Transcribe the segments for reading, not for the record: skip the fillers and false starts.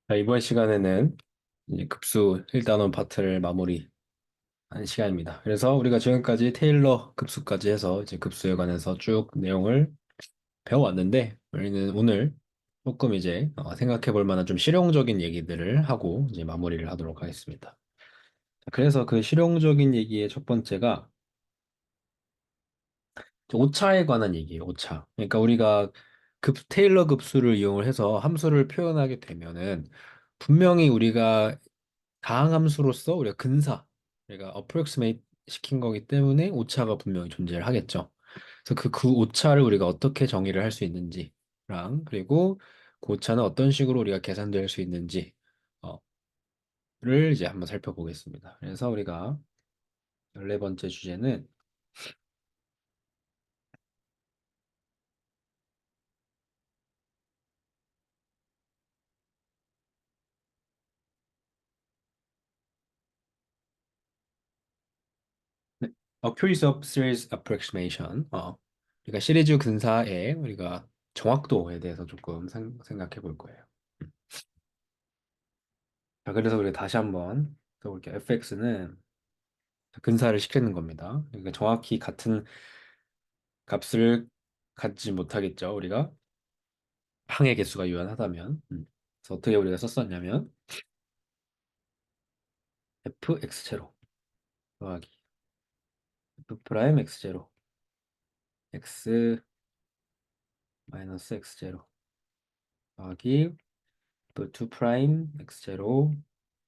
자, 이번 시간에는 이제 급수 1단원 파트를 마무리하는 시간입니다. 그래서 우리가 지금까지 테일러 급수까지 해서 이제 급수에 관해서 쭉 내용을 배워왔는데, 우리는 오늘 조금 이제 생각해 볼 만한 좀 실용적인 얘기들을 하고 이제 마무리를 하도록 하겠습니다. 자, 그래서 그 실용적인 얘기의 첫 번째가 오차에 관한 얘기예요, 오차. 그러니까 우리가 테일러 급수를 이용을 해서 함수를 표현하게 되면은 분명히 우리가 다항함수로서 우리가 우리가 approximate 시킨 거기 때문에 오차가 분명히 존재를 하겠죠. 그래서 그 오차를 우리가 어떻게 정의를 할 수 있는지랑 그리고 그 오차는 어떤 식으로 우리가 계산될 수 있는지 어, 를 이제 한번 살펴보겠습니다. 그래서 우리가 14번째 주제는 네, Accuracy of Series Approximation. 우리가 시리즈 근사의 우리가 정확도에 대해서 조금 생각해 볼 거예요. 자, 그래서 우리가 다시 한번 써볼게요. fx는 근사를 시키는 겁니다. 그러니까 정확히 같은 값을 갖지 못하겠죠. 우리가 항의 개수가 유한하다면. 그래서 어떻게 우리가 썼었냐면 fx 제로 더하기 f 프라임 x 제로 x 마이너스 x 제로 더하기 f2 프라임 x 제로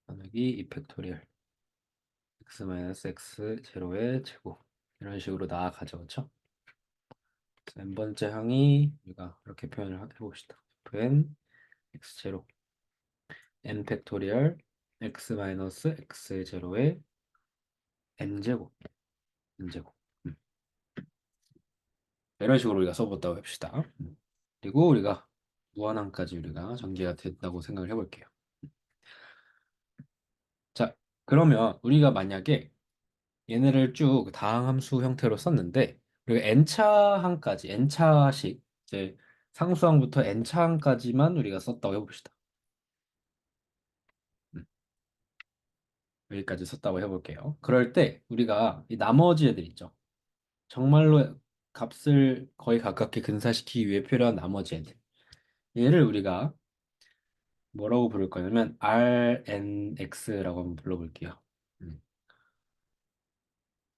나누기 2 팩토리얼 x 마이너스 x 제로의 제곱 이런 식으로 나아가죠. 그렇죠? n 번째 항이 우리가 이렇게 표현을 해봅시다. fn x 제로 n 팩토리얼 x 마이너스 x 제로의 n제곱 n제곱 이런 식으로 우리가 써봤다고 합시다. 그리고 우리가 무한항까지 우리가 전개가 됐다고 생각을 해볼게요. 자, 그러면 우리가 만약에 얘네를 쭉 다항함수 형태로 썼는데 우리가 n차항까지 n차식 이제 상수항부터 n차항까지만 우리가 썼다고 해봅시다. 음, 여기까지 썼다고 해볼게요. 그럴 때 우리가 이 나머지 애들 있죠. 정말로 값을 거의 가깝게 근사시키기 위해 필요한 나머지 애들. 얘를 우리가 뭐라고 부를 거냐면 RNX라고 한번 불러볼게요. 음.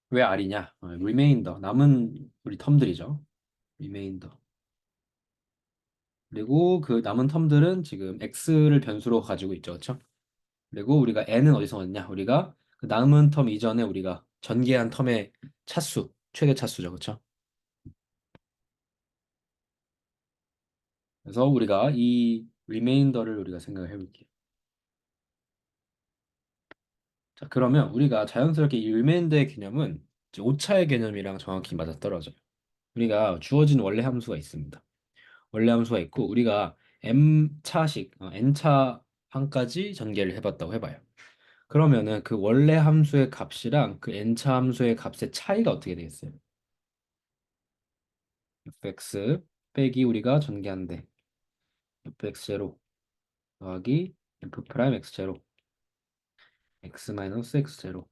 왜 R이냐? remainder, 남은 우리 텀들이죠. remainder. 그리고 그 남은 텀들은 지금 X를 변수로 가지고 있죠. 그렇죠? 그리고 우리가 N은 어디서 얻냐? 우리가 그 남은 텀 이전에 우리가 전개한 텀의 차수, 최대 차수죠. 그렇죠? 그래서 우리가 이 remainder를 우리가 생각을 해볼게요. 자, 그러면 우리가 자연스럽게 이 리메인더의 개념은 이제 오차의 개념이랑 정확히 맞아떨어져요. 우리가 주어진 원래 함수가 있습니다. 원래 함수가 있고 우리가 m차식, n차 항까지 전개를 해봤다고 해봐요. 그러면은 그 원래 함수의 값이랑 그 n차 함수의 값의 차이가 어떻게 되겠어요? fx 빼기 우리가 전개한대 fx 제로 더하기 f 프라임 x 제로 x 마이너스 x 제로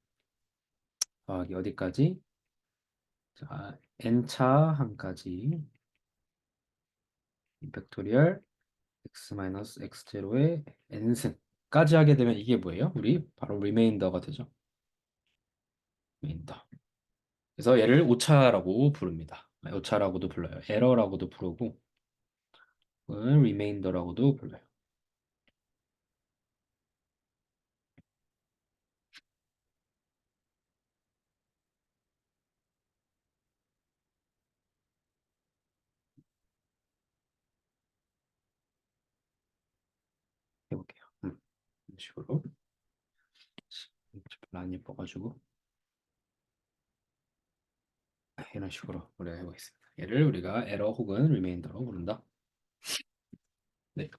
더하기 어디까지? 자, n차 항까지 팩토리얼 x 마이너스 x 제로의 n승까지 하게 되면 이게 뭐예요? 우리 바로 리메인더가 되죠. 리메인더. 그래서 얘를 오차라고 부릅니다. 오차라고도 불러요. 에러라고도 부르고 리메인더라고도 불러요. 해볼게요. 이런 식으로 별로 안 예뻐가지고 이런 식으로 우리가 해보겠습니다. 얘를 우리가 에러 혹은 리메인더로 부른다. 네.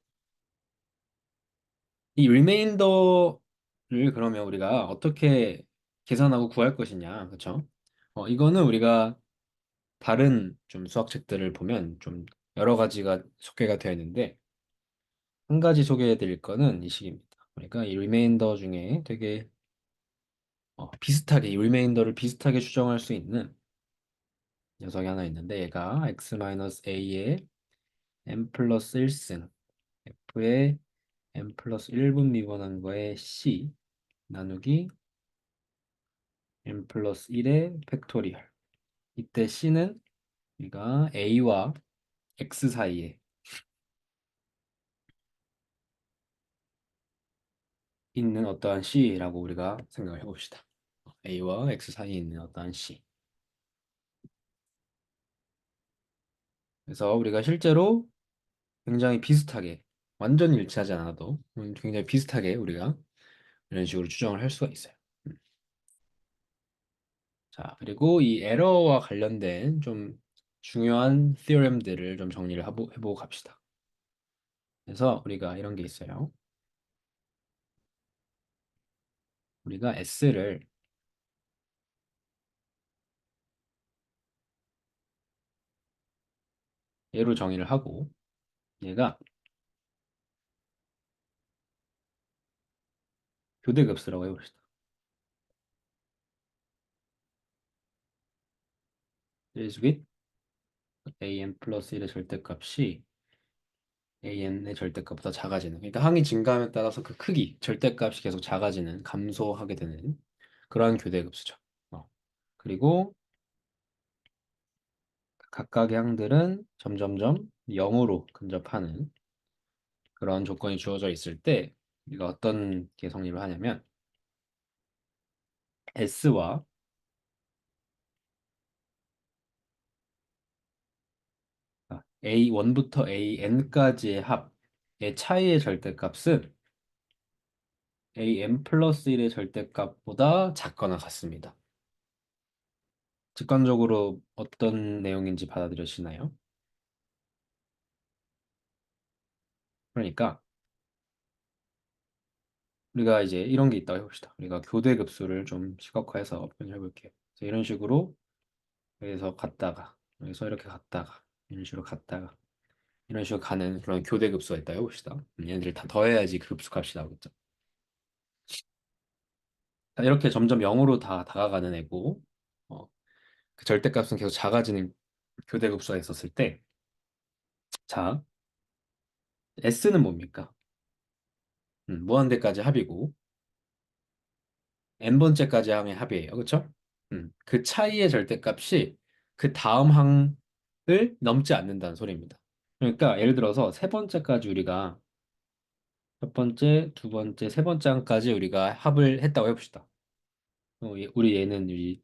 이 리메인더를 그러면 우리가 어떻게 계산하고 구할 것이냐, 그렇죠? 이거는 우리가 다른 좀 수학책들을 보면 좀 여러 가지가 소개가 되어 있는데 한 가지 소개해 드릴 거는 이 식입니다. 그러니까 이 리메인더 중에 되게 비슷하게, 이 리메인더를 비슷하게 추정할 수 있는 녀석이 하나 있는데 얘가 x-a의 n 플러스 1승 f의 n 플러스 1분 미분한 거에 c 나누기 n 플러스 1의 팩토리얼. 이때 c는 우리가 a와 x 사이에 있는 어떠한 c라고 우리가 생각을 해봅시다. a와 x 사이에 있는 어떠한 c. 그래서 우리가 실제로 굉장히 비슷하게, 완전히 일치하지 않아도 굉장히 비슷하게 우리가 이런 식으로 추정을 할 수가 있어요. 음. 자, 그리고 이 에러와 관련된 좀 중요한 theorem들을 좀 정리를 해보고 갑시다. 그래서 우리가 이런 게 있어요. 우리가 S를 얘로 정의를 하고 얘가 교대급수라고 해봅시다. is with an 플러스 1의 절대값이 an의 절대값보다 작아지는. 그러니까 항이 증가함에 따라서 그 크기, 절대값이 계속 작아지는, 감소하게 되는 그러한 교대급수죠. 그리고 각각의 항들은 점점점 0으로 근접하는 그런 조건이 주어져 있을 때 우리가 어떤 게 성립을 하냐면 S와 A1부터 AN까지의 합의 차이의 절대값은 AN 플러스 1의 절대값보다 작거나 같습니다. 직관적으로 어떤 내용인지 받아들여지나요? 그러니까 우리가 이제 이런 게 있다고 해봅시다. 우리가 교대급수를 좀 시각화해서 표현해 볼게요. 그래서 이런 식으로 여기서 갔다가 여기서 이렇게 갔다가 이런 식으로 갔다가 이런 식으로 가는 그런 교대급수가 있다고 해봅시다. 얘네들을 다 더해야지 그 급수값이 나오겠죠. 자, 이렇게 점점 0으로 다 다가가는 애고 어, 그 절대값은 계속 작아지는 교대급수가 있었을 때 자, S는 뭡니까? 무한대까지 합이고 n번째까지 항의 합이에요. 그렇죠? 그 차이의 절대값이 그 다음 항을 넘지 않는다는 소리입니다. 그러니까 예를 들어서 세 번째까지 우리가 첫 번째, 두 번째, 세 번째 항까지 우리가 합을 했다고 해봅시다. 우리 얘는 이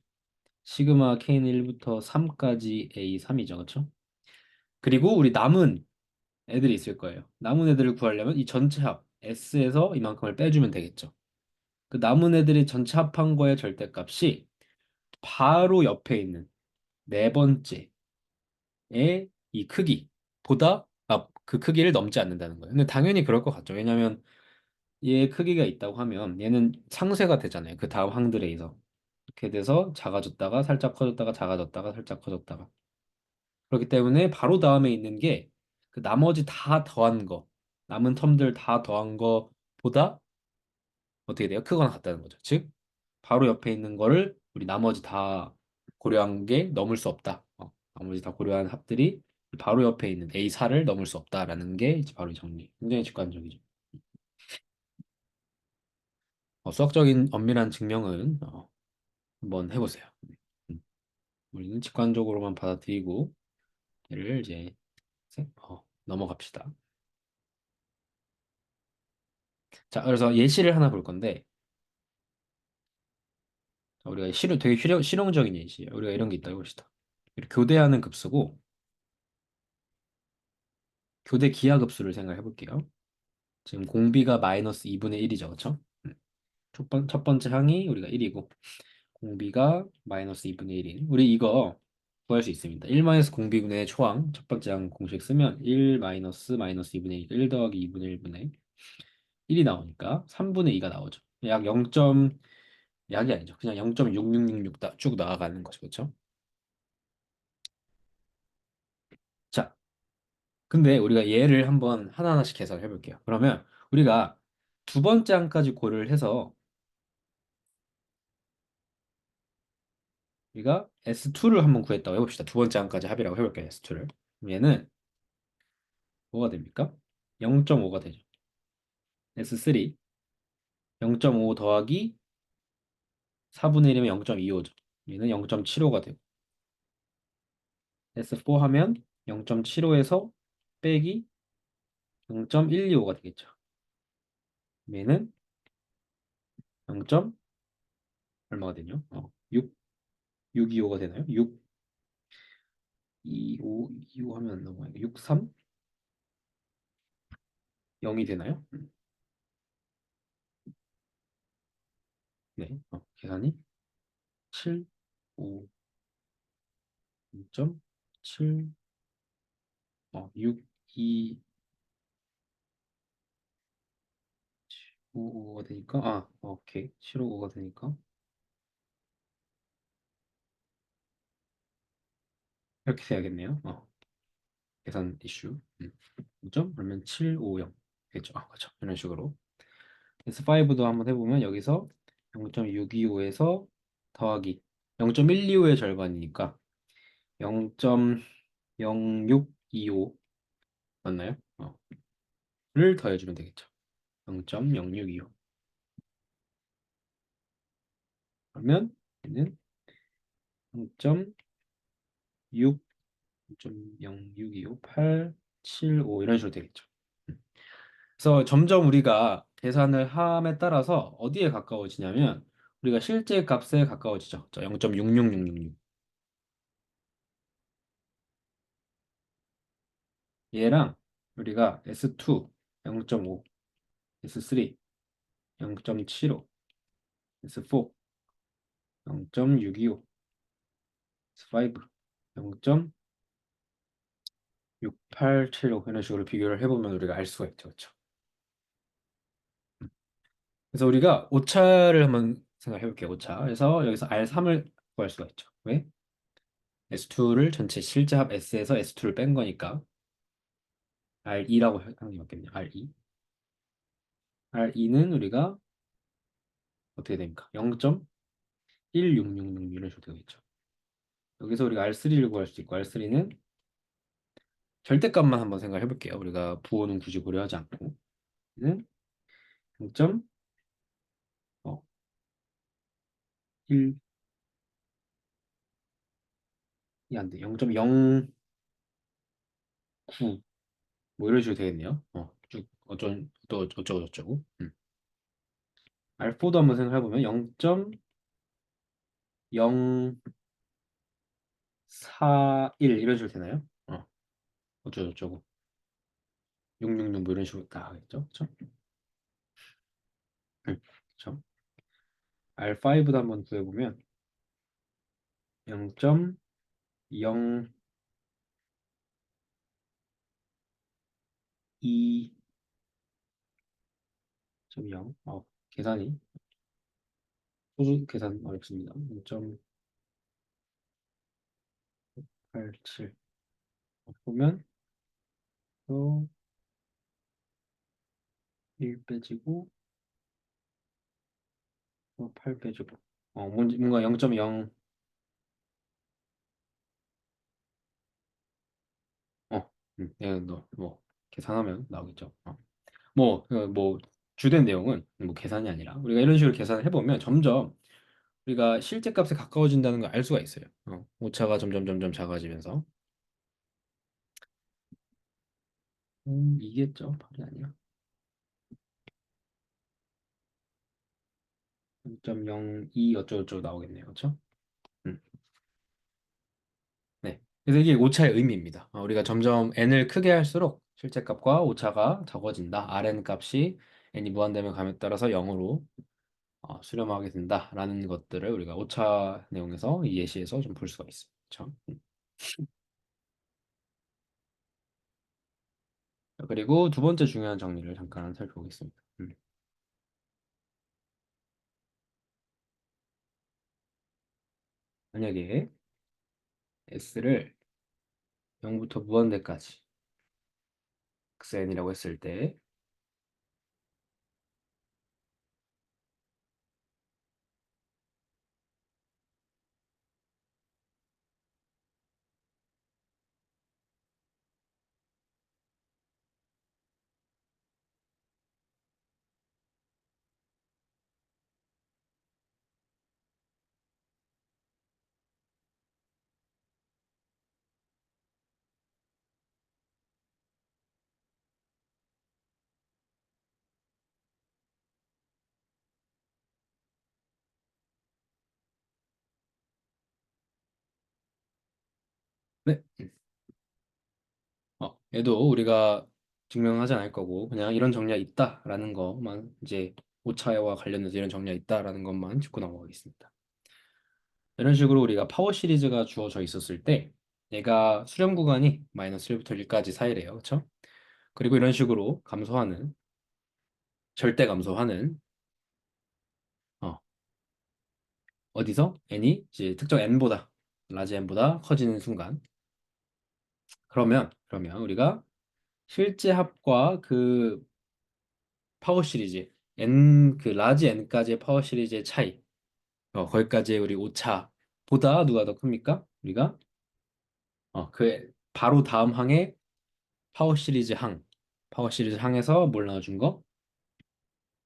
시그마 K는 1부터 3까지 A3이죠. 그렇죠? 그리고 우리 남은 애들이 있을 거예요. 남은 애들을 구하려면 이 전체 합 S에서 이만큼을 빼주면 되겠죠. 그 남은 애들이 전체 합한 거의 절대값이 바로 옆에 있는 네 번째의 이 크기보다 그 크기를 넘지 않는다는 거예요. 근데 당연히 그럴 것 같죠. 왜냐하면 얘 크기가 있다고 하면 얘는 상쇄가 되잖아요. 그 다음 항들에 의해서. 이렇게 돼서 작아졌다가 살짝 커졌다가 작아졌다가 살짝 커졌다가. 그렇기 때문에 바로 다음에 있는 게 그 나머지 다 더한 거, 남은 텀들 다 더한 거보다 어떻게 돼요? 크거나 같다는 거죠. 즉, 바로 옆에 있는 거를 우리 나머지 다 고려한 게 넘을 수 없다. 나머지 다 고려한 합들이 바로 옆에 있는 A4를 넘을 수 없다라는 게 이제 바로 이 정리. 굉장히 직관적이죠. 수학적인 엄밀한 증명은 한번 해보세요. 음, 우리는 직관적으로만 받아들이고 얘를 이제 넘어갑시다. 자, 그래서 예시를 하나 볼 건데 자, 우리가 되게 실용적인 예시예요. 우리가 이런 게 있다고 봅시다. 이렇게 교대하는 급수고 교대 기하급수를 생각해 볼게요. 지금 공비가 마이너스 2분의 1이죠. 그렇죠? 첫 번째 항이 우리가 1이고 공비가 마이너스 2분의 1인 우리 이거 구할 수 있습니다. 1 마이너스 공비분의 초항 첫 번째 항 공식 쓰면 1 마이너스 마이너스 2분의 1 더하기 2분의 1분의 1이 나오니까 3분의 2가 나오죠. 약 0. 약이 아니죠. 그냥 0.6666 쭉 나아가는 거죠. 그렇죠? 자, 근데 우리가 얘를 한번 하나하나씩 계산을 해볼게요. 그러면 우리가 두 번째 항까지 고려를 해서 우리가 S2를 한번 구했다고 해봅시다. 두 번째 항까지 합이라고 해볼게요. S2를. 얘는 뭐가 됩니까? 0.5가 되죠. S3 0.5 더하기 4분의 1이면 0.25죠. 얘는 0.75가 되고 S4 하면 0.75에서 빼기 0.125가 되겠죠. 얘는 0. 얼마가 되냐? 6, 625가 되나요? 6, 25, 25 하면 넘어요. 63, 0이 되나요? 네. 계산이 7, 5, 0.7, 6, 2, 5가 되니까, 오케이. 755가 되니까, 이렇게 돼야겠네요. 계산 이슈. 0점? 그러면 750. 되겠죠. 그렇죠. 이런 식으로. S5도 한번 해보면, 여기서 0.625에서 더하기 0.125의 절반이니까, 0.0625 맞나요? 를 더해주면 되겠죠. 0.0625. 그러면 얘는 0.6, 0.06225, 875 이런 식으로 되겠죠. 음. 그래서 점점 우리가 계산을 함에 따라서 어디에 가까워지냐면 우리가 실제 값에 가까워지죠. 0.66666. 얘랑 우리가 S2 0.5, S3 0.75, S4 0.625, S5 0. 6875 이런 식으로 비교를 해보면 우리가 알 수가 있죠. 그렇죠? 그래서 우리가 오차를 한번 생각해 볼게요. 오차. 그래서 여기서 R3을 구할 수가 있죠. 왜? S2를 전체 실제 합 S에서 S2를 뺀 거니까 R2라고 하는 게 맞겠네요. R2. R2는 우리가 어떻게 됩니까? 0.1666 이런 식으로 되겠죠. 여기서 우리가 R3를 구할 수 있고 R3는 절대값만 한번 생각해 볼게요. 우리가 부호는 굳이 고려하지 않고 는 0.1이 안 돼. 0.09 뭐 이런 식으로 되겠네요. 쭉 또 어쩌고 저쩌고. R4도 한번 생각해보면 0.041 이런 식으로 되나요? 어쩌고 저쩌고 666 뭐 이런 식으로 다 하겠죠? 그렇죠? 그렇죠? R5도 한번 구해보면 0.02, 계산이 소수 계산 어렵습니다. 0.87 보면 또1 빼지고 또 8 빼지고 뭔가 0.0 내가 뭐 계산하면 나오겠죠. 뭐 주된 내용은 뭐 계산이 아니라 우리가 이런 식으로 계산을 해보면 점점 우리가 실제 값에 가까워진다는 걸 알 수가 있어요. 오차가 점점 작아지면서 이겠죠. 8이 아니라 0.02 어쩌고저쩌고 나오겠네요. 그렇죠? 음, 네. 그래서 이게 오차의 의미입니다. 우리가 점점 n을 크게 할수록 실제 값과 오차가 적어진다. Rn 값이 n이 무한되면 감에 따라서 0으로 수렴하게 된다라는 것들을 우리가 오차 내용에서 이 예시에서 좀 볼 수가 있어요. 그렇죠? 그리고 두 번째 중요한 정리를 잠깐 살펴보겠습니다. 만약에 S를 0부터 무한대까지 xn이라고 했을 때, 네, 얘도 우리가 증명하지 않을 거고 그냥 이런 정리가 있다라는 것만 이제 오차와 관련해서 이런 정리가 있다라는 것만 짚고 넘어가겠습니다. 이런 식으로 우리가 파워 시리즈가 주어져 있었을 때 얘가 수렴 구간이 마이너스 1부터 1까지 사이래요. 그렇죠? 그리고 이런 식으로 감소하는 절대 감소하는 어, 어디서 n이 이제 특정 n보다 라지 n보다 커지는 순간 그러면 우리가 실제 합과 그 파워 시리즈 n 그 라지 n까지의 파워 시리즈의 차이 거기까지의 우리 오차보다 누가 더 큽니까? 우리가 그 바로 다음 항에 파워 시리즈 항에서 뭘 나눠준 거?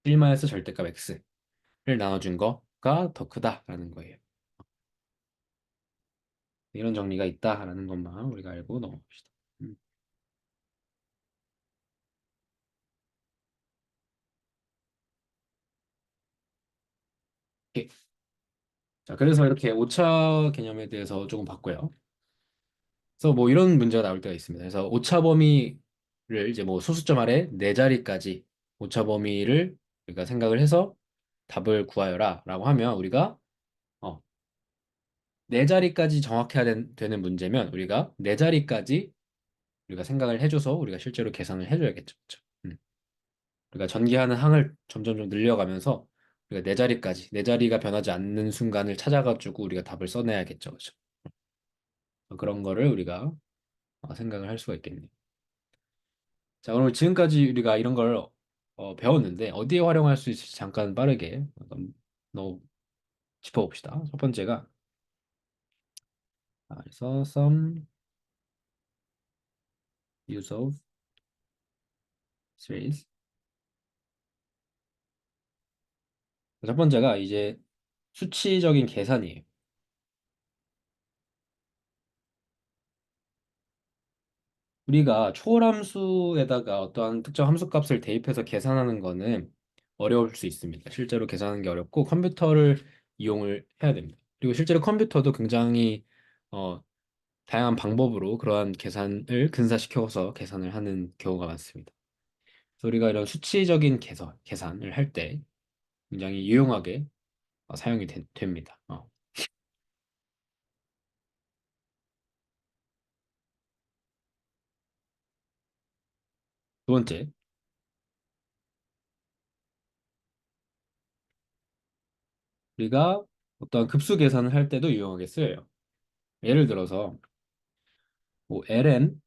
1마이너스 절대값 x를 나눠준 거가 더 크다라는 거예요. 이런 정리가 있다라는 것만 우리가 알고 넘어갑시다. 음. 오케이. 자, 그래서 이렇게 오차 개념에 대해서 조금 봤고요. 그래서 뭐 이런 문제가 나올 때가 있습니다. 그래서 오차 범위를 이제 뭐 소수점 아래 네 자리까지 오차 범위를 우리가 생각을 해서 답을 구하여라라고 하면 우리가 어, 네 자리까지 정확해야 되는 문제면 우리가 네 자리까지 우리가 생각을 해줘서 우리가 실제로 계산을 해줘야겠죠. 그쵸? 우리가 전개하는 항을 점점 좀 늘려가면서 우리가 네 자리가 변하지 않는 순간을 찾아가지고 우리가 답을 써내야겠죠. 그죠? 그런 거를 우리가 생각을 할 수가 있겠네요. 자, 오늘 지금까지 우리가 이런 걸 배웠는데 어디에 활용할 수 있을지 잠깐 빠르게 넘 짚어봅시다. 첫 번째가 그래서 some use of series. 첫 번째가 이제 수치적인 계산이에요. 우리가 초월함수에다가 어떠한 특정 함수값을 대입해서 계산하는 거는 어려울 수 있습니다. 실제로 계산하는 게 어렵고 컴퓨터를 이용을 해야 됩니다. 그리고 실제로 컴퓨터도 굉장히 어, 다양한 방법으로 그러한 계산을 근사시켜서 계산을 하는 경우가 많습니다. 그래서 우리가 이런 수치적인 계산을 할 때 굉장히 유용하게 사용이 됩니다. 두 번째, 우리가 어떤 급수 계산을 할 때도 유용하게 쓰여요. 예를 들어서 뭐 ln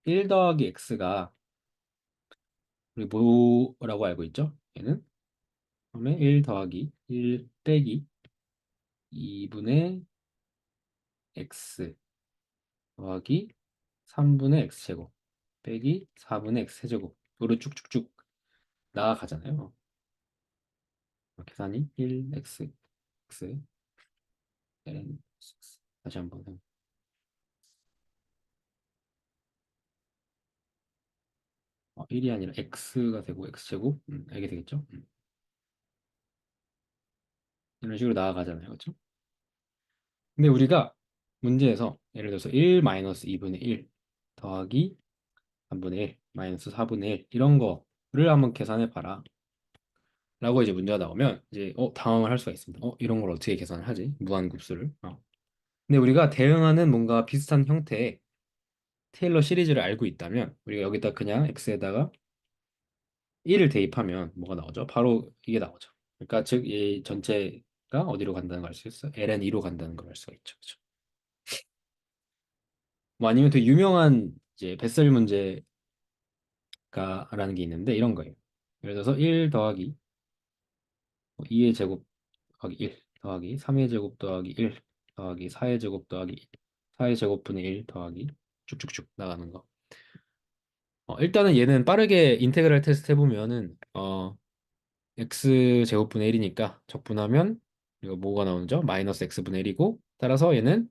1 더하기 x가 우리 뭐라고 알고 있죠? 얘는 그러면 1 더하기 1 빼기 2분의 x 더하기 3분의 x제곱 빼기 4분의 x제곱으로 쭉쭉쭉 나아가잖아요. 계산이 1x x ln x 다시 한번 1이 아니라 x가 되고 x제곱 알게 되겠죠? 이런 식으로 나아가잖아요. 그렇죠? 근데 우리가 문제에서 예를 들어서 1 마이너스 2분의 1 더하기 3분의 1 마이너스 4분의 1 이런 거를 한번 계산해 봐라 라고 이제 문제가 나오면 이제 당황을 할 수가 있습니다. 이런 걸 어떻게 계산을 하지? 무한급수를. 근데 우리가 대응하는 뭔가 비슷한 형태의 테일러 시리즈를 알고 있다면 우리가 여기다 그냥 x에다가 1을 대입하면 뭐가 나오죠? 바로 이게 나오죠. 그러니까 즉 이 전체가 어디로 간다는 걸 알 수 있어? ln 2로 간다는 걸 알 수가 있죠. 그죠? 뭐 아니면 되게 유명한 이제 뱃설 문제 될까라는 게 있는데 이런 거예요. 예를 들어서 1 더하기 2의 제곱 더하기 1 더하기 3의 제곱 더하기 1 더하기 4의 제곱 더하기 1, 4의 제곱분의 1 더하기 쭉쭉쭉 나가는 거. 일단은 얘는 빠르게 인테그랄 테스트 해보면은 x 제곱분의 1이니까 적분하면 이거 뭐가 나오죠? 마이너스 x분의 1이고 따라서 얘는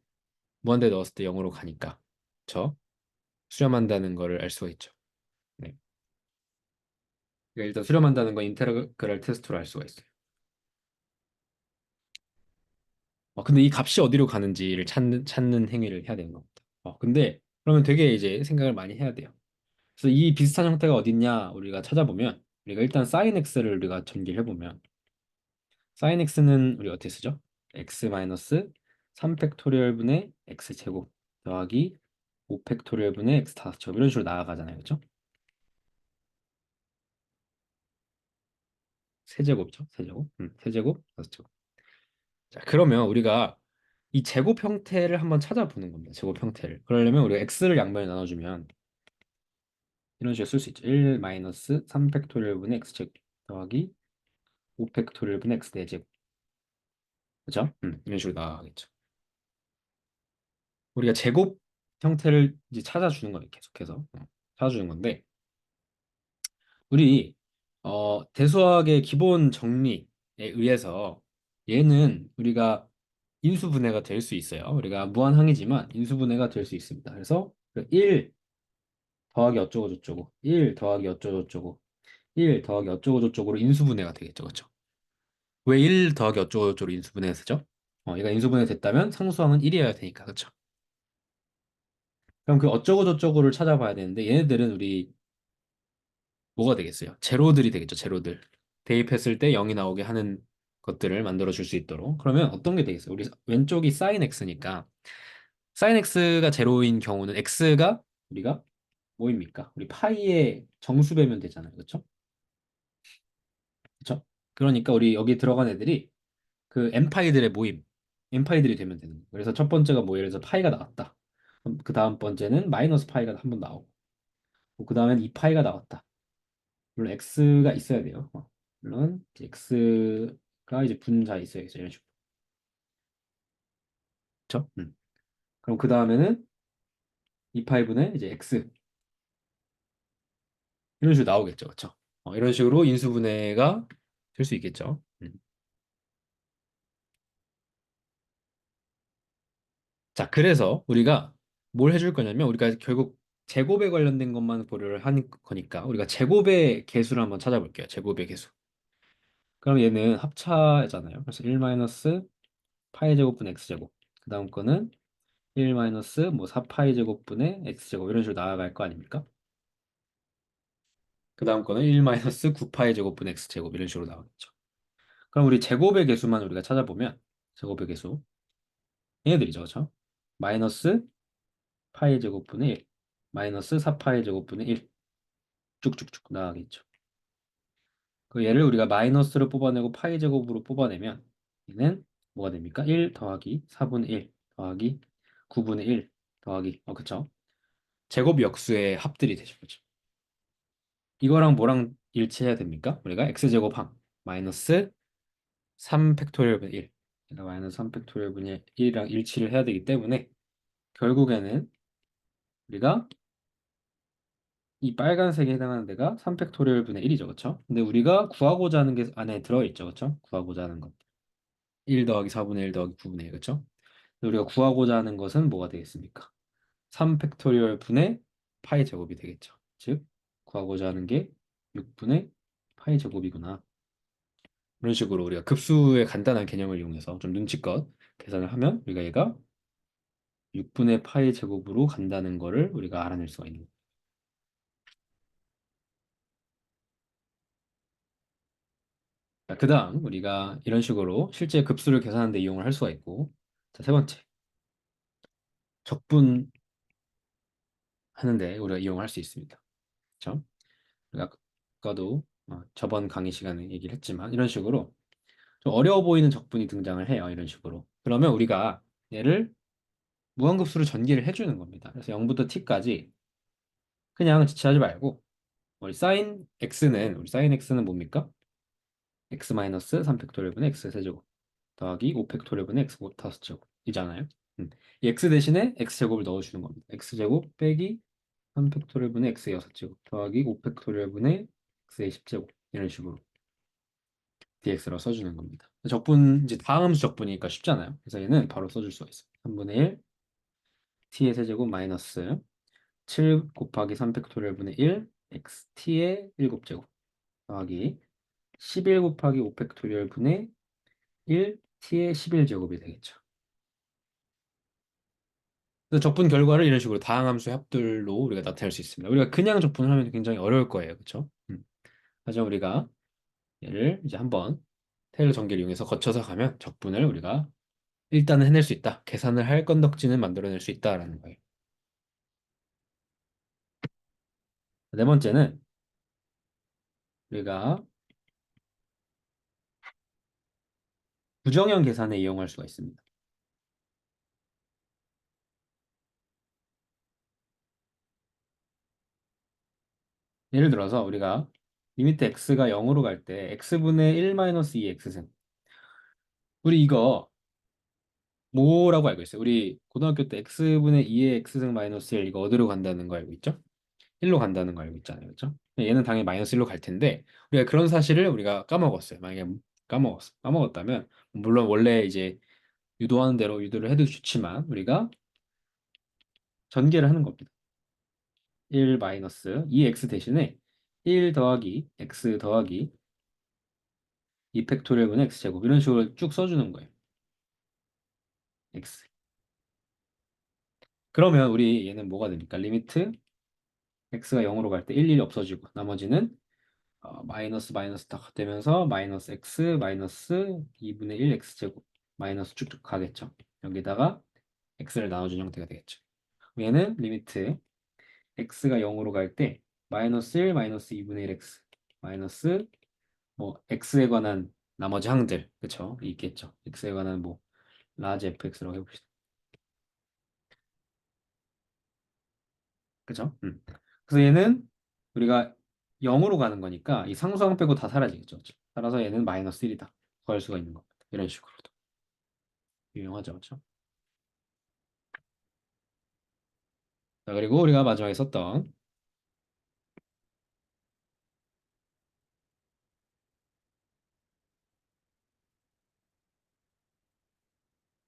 무한대 넣었을 때 0으로 가니까 저 수렴한다는 거를 알 수가 있죠. 네. 그러니까 일단 수렴한다는 건 인테그랄 테스트로 알 수가 있어요. 근데 이 값이 어디로 가는지를 찾는 행위를 해야 되는 겁니다. 근데 그러면 되게 이제 생각을 많이 해야 돼요. 그래서 이 비슷한 형태가 어딨냐 우리가 찾아보면 우리가 일단 sin x를 우리가 전개를 해보면 sin x는 우리 어떻게 쓰죠? x 마이너스 3 팩토리얼분의 x 제곱 더하기 5 팩토리얼분의 x 다섯 제곱 이런 식으로 나아가잖아요. 그렇죠? 세제곱이죠. 세제곱. 세제곱 다섯 제곱. 자, 그러면 우리가 이 제곱 형태를 한번 찾아보는 겁니다. 제곱 형태를. 그러려면 우리가 x를 양면에 나눠주면 이런 식으로 쓸 수 있죠. 1 마이너스 3 팩토리얼분의 x 제곱 더하기 5 팩토리얼분의 x 4제곱. 그죠? 이런 식으로 나가겠죠. 우리가 제곱 형태를 이제 찾아주는 거예요. 계속해서. 찾아주는 건데 우리 대수학의 기본 정리에 의해서 얘는 우리가 인수분해가 될 수 있어요. 우리가 무한항이지만 인수분해가 될 수 있습니다. 그래서 1 더하기 어쩌고 저쩌고 1 더하기 어쩌고 저쩌고 1 더하기 어쩌고 저쩌고로 인수분해가 되겠죠. 그렇죠? 왜 1 더하기 어쩌고 저쩌고로 인수분해가 되죠? 얘가 인수분해 됐다면 상수항은 1이어야 되니까. 그렇죠? 그럼 그 어쩌고 저쩌고를 찾아봐야 되는데 얘네들은 우리 뭐가 되겠어요? 제로들이 되겠죠. 제로들. 대입했을 때 0이 나오게 하는 것들을 만들어 줄 수 있도록. 그러면 어떤 게 되겠어요? 우리 왼쪽이 sin x니까 sin x가 제로인 경우는 x가 우리가 뭐입니까? 우리 파이의 정수배면 되잖아요. 그렇죠? 그렇죠? 그러니까 우리 여기 들어간 애들이 그 n파이들의 모임, n파이들이 되면 되는 거예요. 그래서 첫 번째가 뭐 예를 들어서 파이가 나왔다. 그럼 그 다음 번째는 마이너스 파이가 한 번 나오고 그 다음엔 2파이가 나왔다. 물론 x가 있어야 돼요. 물론 이제 x가 이제 분자 있어야겠죠. 이런 식으로. 그렇죠? 그럼 그 다음에는 2파이분의 이제 x 이런 식으로 나오겠죠. 그렇죠? 이런 식으로 인수분해가 될 수 있겠죠. 자, 그래서 우리가 뭘 해줄 거냐면 우리가 결국 제곱에 관련된 것만 고려를 하는 거니까 우리가 제곱의 개수를 한번 찾아볼게요. 제곱의 개수. 그럼 얘는 합차잖아요. 그래서 1 마이너스 파이 제곱분의 x 제곱. 그 다음 거는 1 마이너스 뭐 4파이 제곱분의 x 제곱 이런 식으로 나아갈 거 아닙니까? 그 다음 거는 1 마이너스 9파이 제곱분의 x 제곱 이런 식으로 나오겠죠. 그럼 우리 제곱의 개수만 우리가 찾아보면 제곱의 개수 얘네들이죠. 그렇죠? 마이너스 파이 제곱분의 1 마이너스 4파이 제곱분의 1 쭉쭉쭉 나가겠죠. 그 얘를 우리가 마이너스로 뽑아내고 파이 제곱으로 뽑아내면 얘는 뭐가 됩니까? 1 더하기 4분의 1 더하기 9분의 1 더하기 그쵸? 제곱 역수의 합들이 되죠. 그죠? 이거랑 뭐랑 일치해야 됩니까? 우리가 x제곱항 마이너스 3 팩토리얼 분의 1 얘가 마이너스 3 팩토리얼 분의 1이랑 일치를 해야 되기 때문에 결국에는 우리가 이 빨간색에 해당하는 데가 3 팩토리얼 분의 1이죠. 그쵸? 근데 우리가 구하고자 하는 게 안에 들어있죠. 그쵸? 구하고자 하는 것 1 더하기 4분의 1 더하기 9분의 1 그쵸? 우리가 구하고자 하는 것은 뭐가 되겠습니까? 3 팩토리얼 분의 파이 제곱이 되겠죠. 즉 구하고자 하는 게 6분의 파이 제곱이구나. 이런 식으로 우리가 급수의 간단한 개념을 이용해서 좀 눈치껏 계산을 하면 우리가 얘가 6분의 파이 제곱으로 간다는 거를 우리가 알아낼 수가 있는 거예요. 자, 그다음 우리가 이런 식으로 실제 급수를 계산하는 데 이용을 할 수가 있고 자, 세 번째 적분하는데 우리가 이용할 수 있습니다. 그렇죠? 우리가 아까도 저번 강의 시간에 얘기를 했지만 이런 식으로 좀 어려워 보이는 적분이 등장을 해요. 이런 식으로. 그러면 우리가 얘를 무한급수로 전개를 해주는 겁니다. 그래서 0부터 t까지 그냥 지체하지 말고 우리 사인 x는 뭡니까? x 마이너스 3 팩토리얼분의 x 세제곱 더하기 5 팩토리얼분의 x 다섯 제곱 이잖아요. 이 x 대신에 x 제곱을 넣어주는 겁니다. x 제곱 빼기 3 팩토리얼분의 x 여섯 제곱 더하기 5 팩토리얼분의 x의 10제곱 이런 식으로 dx로 써주는 겁니다. 적분 이제 다항함수 적분이니까 쉽잖아요. 그래서 얘는 바로 써줄 수가 있어요. 3분의 1 t의 세제곱 마이너스 7 곱하기 3 팩토리얼분의 1 x t의 7제곱 더하기 11 곱하기 5 팩토리얼 분의 1 t의 11제곱이 되겠죠. 그래서 적분 결과를 이런 식으로 다항함수의 합들로 우리가 나타낼 수 있습니다. 우리가 그냥 적분을 하면 굉장히 어려울 거예요. 그렇죠? 하지만 우리가 얘를 이제 한번 테일러 전개를 이용해서 거쳐서 가면 적분을 우리가 일단은 해낼 수 있다. 계산을 할 건덕지는 만들어낼 수 있다라는 거예요. 네 번째는 우리가 부정형 계산에 이용할 수가 있습니다. 예를 들어서 우리가 리미트 x가 0으로 갈 때 x분의 1 마이너스 2 x승 우리 이거 뭐라고 알고 있어요? 우리 고등학교 때 x분의 2의 x승 마이너스 1 이거 어디로 간다는 거 알고 있죠? 1로 간다는 거 알고 있잖아요. 그렇죠? 얘는 당연히 마이너스 1로 갈 텐데 우리가 그런 사실을 우리가 까먹었어요. 만약에 까먹었다면 물론 원래 이제 유도하는 대로 유도를 해도 좋지만 우리가 전개를 하는 겁니다. 1 마이너스 2x 대신에 1 더하기 x 더하기 2 팩토리얼분의 x제곱 이런 식으로 쭉 써주는 거예요. x. 그러면 우리 얘는 뭐가 됩니까? 리미트 x가 0으로 갈 때 1, 1이 없어지고 나머지는 마이너스 마이너스 다 되면서 마이너스 x 마이너스 2분의 1 x제곱 마이너스 쭉쭉 가겠죠. 여기다가 x를 나눠준 형태가 되겠죠. 얘는 리미트 x가 0으로 갈 때 마이너스 1 마이너스 2분의 1 x 마이너스 뭐 x에 관한 나머지 항들 그쵸? 있겠죠. x에 관한 뭐 라지 fx라고 해봅시다. 그죠? 그래서 얘는 우리가 0으로 가는 거니까 이 상수항 빼고 다 사라지겠죠. 그쵸? 따라서 얘는 마이너스 1이다. 구할 수가 있는 겁니다. 이런 식으로도 유용하죠. 그렇죠? 자, 그리고 우리가 마지막에 썼던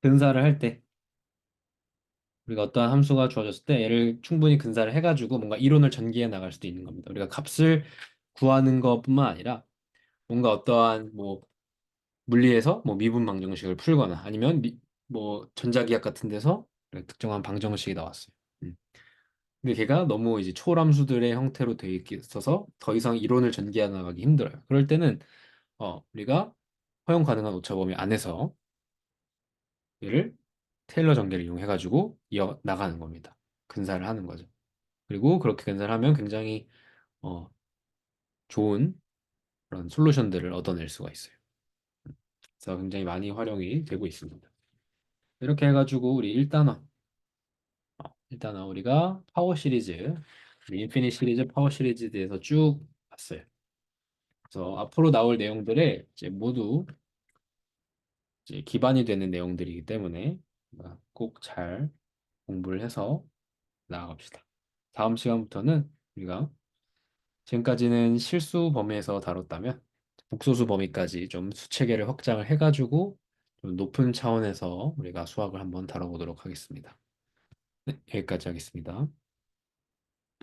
근사를 할 때 우리가 어떠한 함수가 주어졌을 때 얘를 충분히 근사를 해가지고 뭔가 이론을 전개해 나갈 수도 있는 겁니다. 우리가 값을 구하는 것뿐만 아니라 뭔가 어떠한 뭐 물리에서 뭐 미분 방정식을 풀거나 아니면 뭐 전자기학 같은 데서 특정한 방정식이 나왔어요. 음. 근데 걔가 너무 이제 초람수들의 형태로 되어 있어서 더 이상 이론을 전개해 나가기 힘들어요. 그럴 때는 우리가 허용 가능한 오차 범위 안에서 얘를 테일러 전개를 이용해 가지고 이어 나가는 겁니다. 근사를 하는 거죠. 그리고 그렇게 근사를 하면 굉장히 어, 좋은 그런 솔루션들을 얻어낼 수가 있어요. 그래서 굉장히 많이 활용이 되고 있습니다. 이렇게 해가지고 우리 1단원 일단은 우리가 파워 시리즈, 우리 인피니트 시리즈, 파워 시리즈에 대해서 쭉 봤어요. 그래서 앞으로 나올 내용들에 이제 모두 이제 기반이 되는 내용들이기 때문에 꼭 잘 공부를 해서 나아갑시다. 다음 시간부터는 우리가 지금까지는 실수 범위에서 다뤘다면 복소수 범위까지 좀 수체계를 확장을 해가지고 좀 높은 차원에서 우리가 수학을 한번 다뤄보도록 하겠습니다. 네, 여기까지 하겠습니다.